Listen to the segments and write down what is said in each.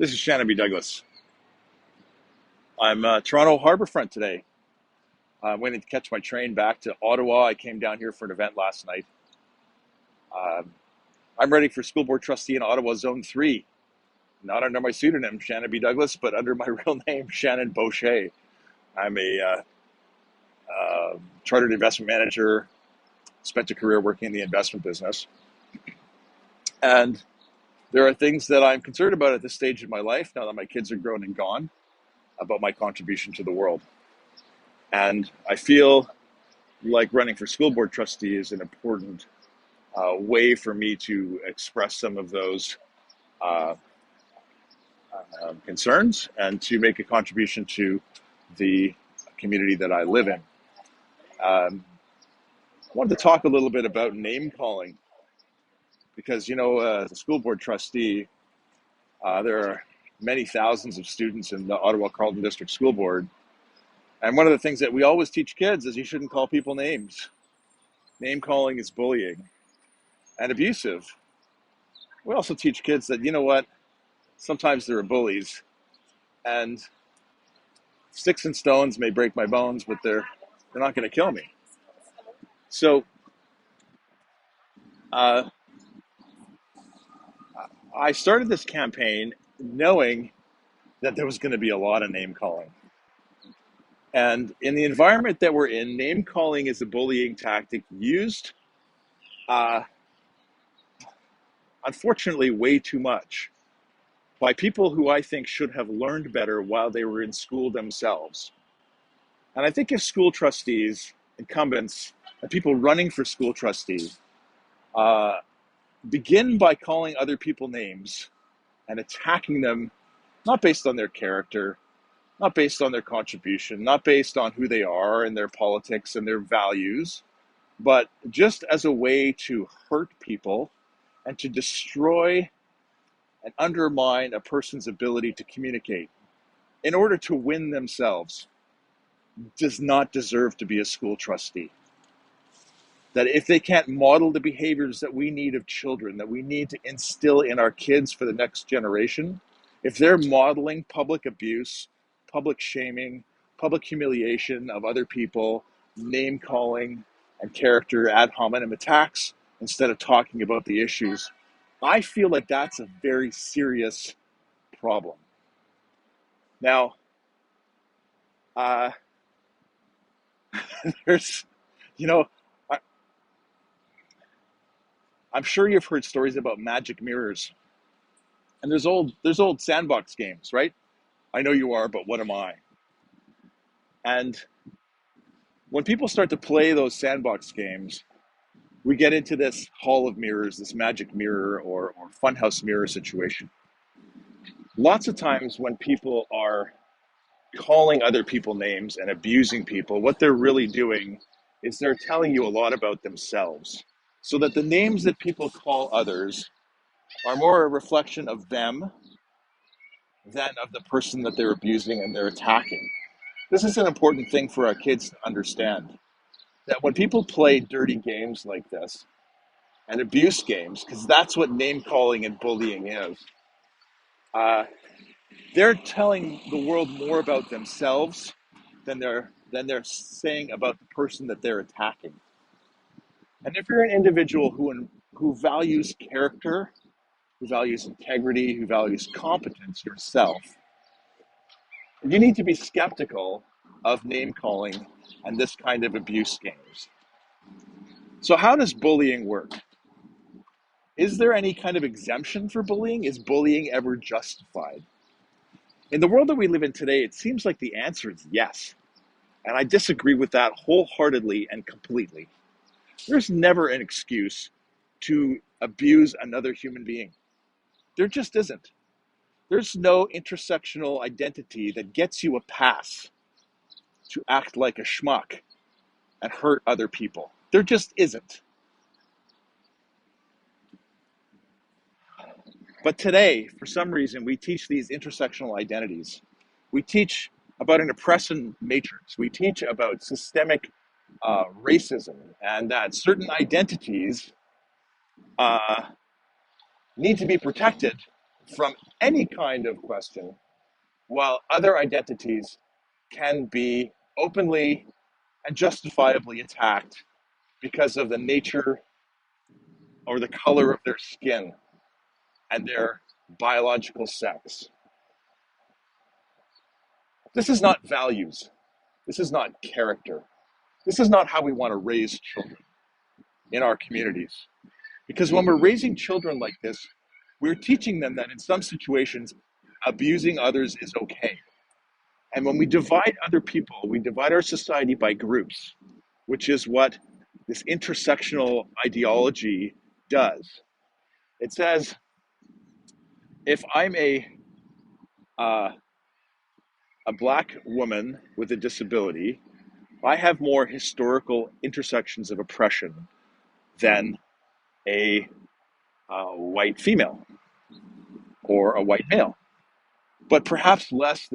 This is Shannon B. Douglas. I'm Toronto Harbourfront today. I'm waiting to catch my train back to Ottawa. I came down here for an event last night. Um I'm ready for school board trustee in Ottawa Zone 3, not under my pseudonym, Shannon B. Douglas, but under my real name, Shannon Boschy. I'm a chartered investment manager, spent a career working in the investment business. And there are things that I'm concerned about at this stage of my life, now that my kids are grown and gone, about my contribution to the world. And I feel like running for school board trustee is an important way for me to express some of those uh, concerns and to make a contribution to the community that I live in. I wanted to talk a little bit about name calling because, as a school board trustee, there are many thousands of students in the Ottawa Carleton District School Board. And one of the things that we always teach kids is you shouldn't call people names. Name calling is bullying and abusive. We also teach kids that, sometimes there are bullies, and sticks and stones may break my bones, but they're not going to kill me. So uh, I started this campaign knowing that there was going to be a lot of name calling. And in the environment that we're in, name calling is a bullying tactic used, uh, unfortunately, way too much by people who I think should have learned better while they were in school themselves. And I think if school trustees, incumbents, and people running for school trustees uh, begin by calling other people names and attacking them, not based on their character, not based on their contribution, not based on who they are and their politics and their values, but just as a way to hurt people and to destroy and undermine a person's ability to communicate in order to win themselves, does not deserve to be a school trustee. That if they can't model the behaviors that we need of children, that we need to instill in our kids for the next generation, if they're modeling public abuse, public shaming, public humiliation of other people, name calling, and character ad hominem attacks instead of talking about the issues, I feel like that's a very serious problem. Now, uh, there's, you know, I, I'm sure you've heard stories about magic mirrors, and there's old sandbox games, right? I know you are, but what am I? And when people start to play those sandbox games, we get into this hall of mirrors, this magic mirror or funhouse mirror situation. Lots of times when people are calling other people names and abusing people, what they're really doing is they're telling you a lot about themselves. So that the names that people call others are more a reflection of them than of the person that they're abusing and they're attacking. This is an important thing for our kids to understand, that when people play dirty games like this and abuse games, because that's what name calling and bullying is, uh, they're telling the world more about themselves than they're saying about the person that they're attacking. And if you're an individual who values character, who values integrity, who values competence yourself, you need to be skeptical of name calling and this kind of abuse games. So, how does bullying work? Is there any kind of exemption for bullying? Is bullying ever justified? In the world that we live in today, it seems like the answer is yes. And I disagree with that wholeheartedly and completely. There's never an excuse to abuse another human being. There just isn't. There's no intersectional identity that gets you a pass to act like a schmuck and hurt other people. There just isn't. But today, for some reason, we teach these intersectional identities. We teach about an oppression matrix. We teach about systemic racism and that certain identities uh, need to be protected from any kind of question, while other identities can be openly and justifiably attacked because of the nature or the color of their skin and their biological sex. This is not values. This is not character. This is not how we want to raise children in our communities. Because when we're raising children like this, we're teaching them that in some situations, abusing others is okay. And when we divide other people, we divide our society by groups, which is what this intersectional ideology does. It says, if I'm uh, a black woman with a disability, I have more historical intersections of oppression than a white female or a white male, but perhaps less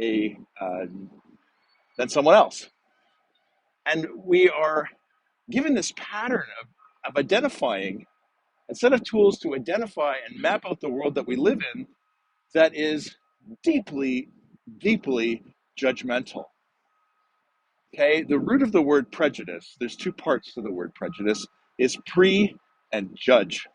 a than someone else. And we are given this pattern of identifying a set of tools to identify and map out the world that we live in that is deeply, deeply judgmental. Okay, the root of the word prejudice, there's two parts to the word prejudice, is pre and judge.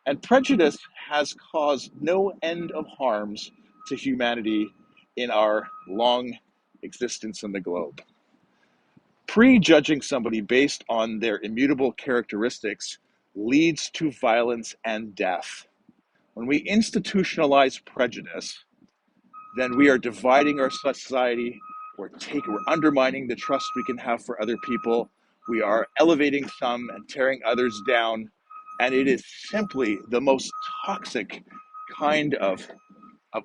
And prejudice has caused no end of harms to humanity in our long existence in the globe. Prejudging somebody based on their immutable characteristics leads to violence and death. When we institutionalize prejudice, then we are dividing our society, we're undermining the trust we can have for other people, we are elevating some and tearing others down, and it is simply the most toxic kind of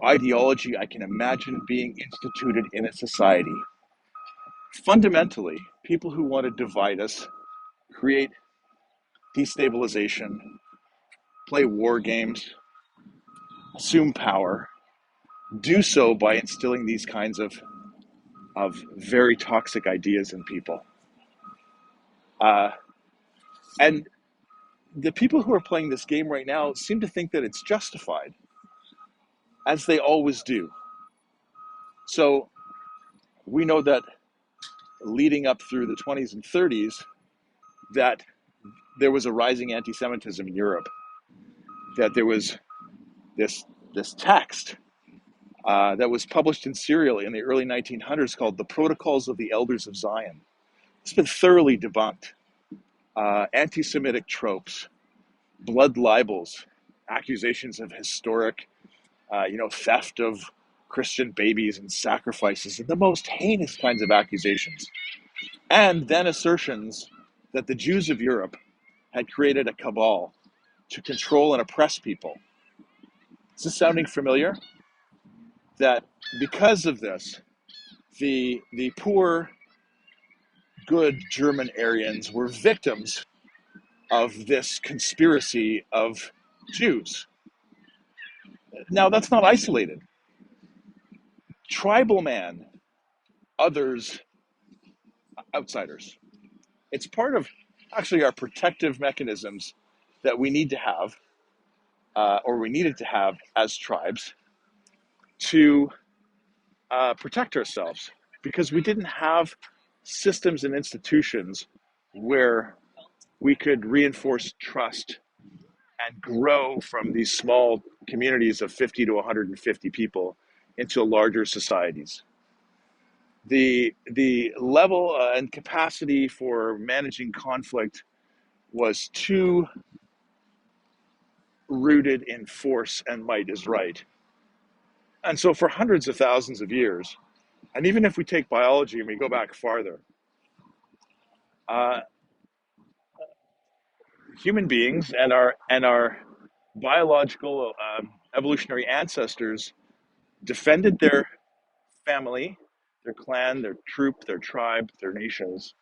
ideology I can imagine being instituted in a society. Fundamentally, people who want to divide us, create destabilization, play war games, assume power, do so by instilling these kinds of very toxic ideas in people. And the people who are playing this game right now seem to think that it's justified, as they always do. So we know that leading up through the 20s and 30s, that there was a rising anti-Semitism in Europe, that there was this text that was published in Syria in the early 1900s called The Protocols of the Elders of Zion. It's been thoroughly debunked. Anti-Semitic tropes, blood libels, accusations of historic, theft of Christian babies and sacrifices, and the most heinous kinds of accusations. And then assertions that the Jews of Europe had created a cabal to control and oppress people. Is this sounding familiar? That because of this, the poor, good German Aryans were victims of this conspiracy of Jews. Now, that's not isolated. Tribal man, others, outsiders. It's part of actually our protective mechanisms that we need to have, or we needed to have as tribes, to protect ourselves, because we didn't have systems and institutions where we could reinforce trust and grow from these small communities of 50 to 150 people into larger societies. The level and capacity for managing conflict was too rooted in force and might is right. And so for hundreds of thousands of years, and even if we take biology and we go back farther, human beings and our biological evolutionary ancestors defended their family, their clan, their troop, their tribe, their nations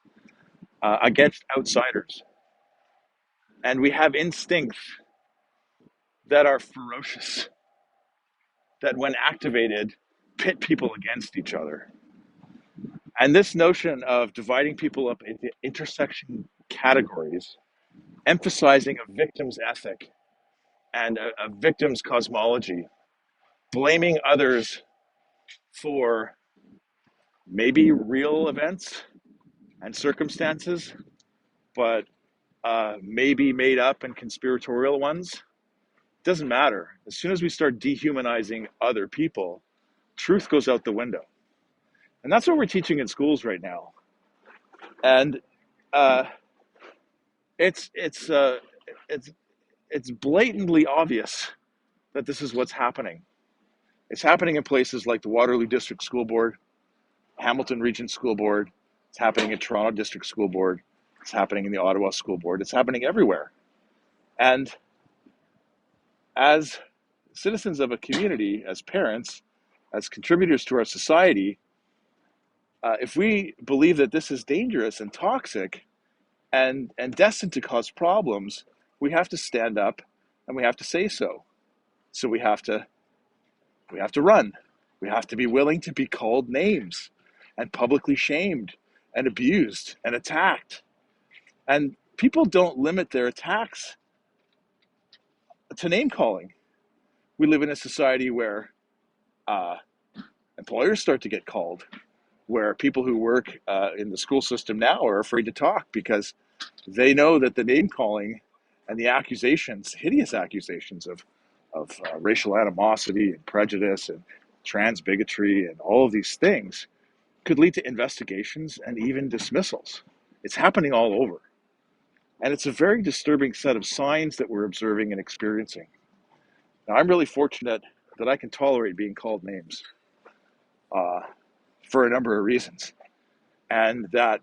against outsiders. And we have instincts that are ferocious, that when activated, pit people against each other. And this notion of dividing people up into intersection categories, emphasizing a victim's ethic, and a victim's cosmology, blaming others for maybe real events and circumstances, but maybe made up and conspiratorial ones. Doesn't matter. As soon as we start dehumanizing other people, truth goes out the window. And that's what we're teaching in schools right now. And uh, it's it's uh, it's it's blatantly obvious that this is what's happening. It's happening in places like the Waterloo District School Board, Hamilton Region School Board. It's happening in Toronto District School Board. It's happening in the Ottawa School Board. It's happening everywhere. And as citizens of a community, as parents, as contributors to our society, if we believe that this is dangerous and toxic and destined to cause problems, we have to stand up and we have to say so. So we have to run. We have to be willing to be called names and publicly shamed and abused and attacked. And people don't limit their attacks to name calling. We live in a society where employers start to get called, where people who work in the school system now are afraid to talk because they know that the name calling and the accusations, hideous accusations of racial animosity and prejudice and trans bigotry and all of these things could lead to investigations and even dismissals. It's happening all over. And it's a very disturbing set of signs that we're observing and experiencing. Now, I'm really fortunate that I can tolerate being called names for a number of reasons. And that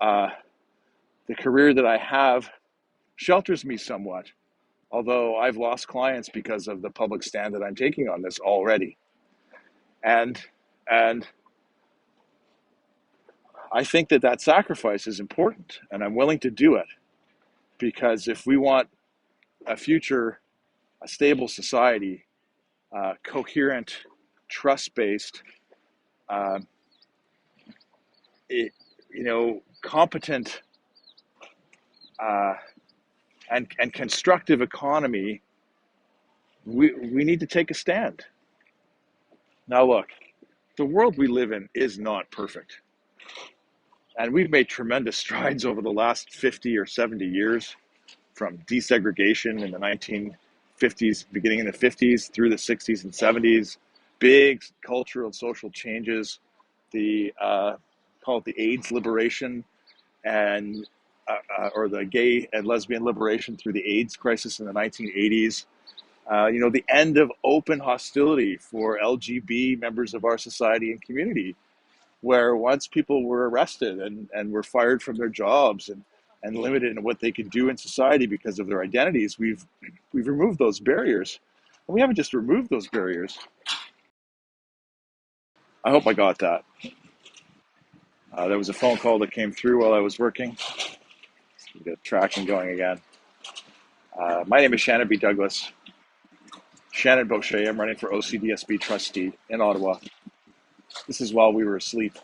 the career that I have shelters me somewhat, although I've lost clients because of the public stand that I'm taking on this already. And I think that sacrifice is important, and I'm willing to do it, because if we want a future, a stable society, coherent, trust-based, competent and constructive economy, we need to take a stand. Now look, the world we live in is not perfect. And we've made tremendous strides over the last 50 or 70 years, from desegregation in the 1950s, beginning in the 50s through the 60s and 70s, big cultural and social changes, call it the AIDS liberation, and or the gay and lesbian liberation through the AIDS crisis in the 1980s. The end of open hostility for LGB members of our society and community, where once people were arrested and were fired from their jobs and limited in what they could do in society because of their identities, we've removed those barriers. And we haven't just removed those barriers. I hope I got that. There was a phone call that came through while I was working. We got tracking going again. My name is Shannon B. Douglas. Shannon Boschy. I'm running for OCDSB Trustee in Ottawa. This is while we were asleep.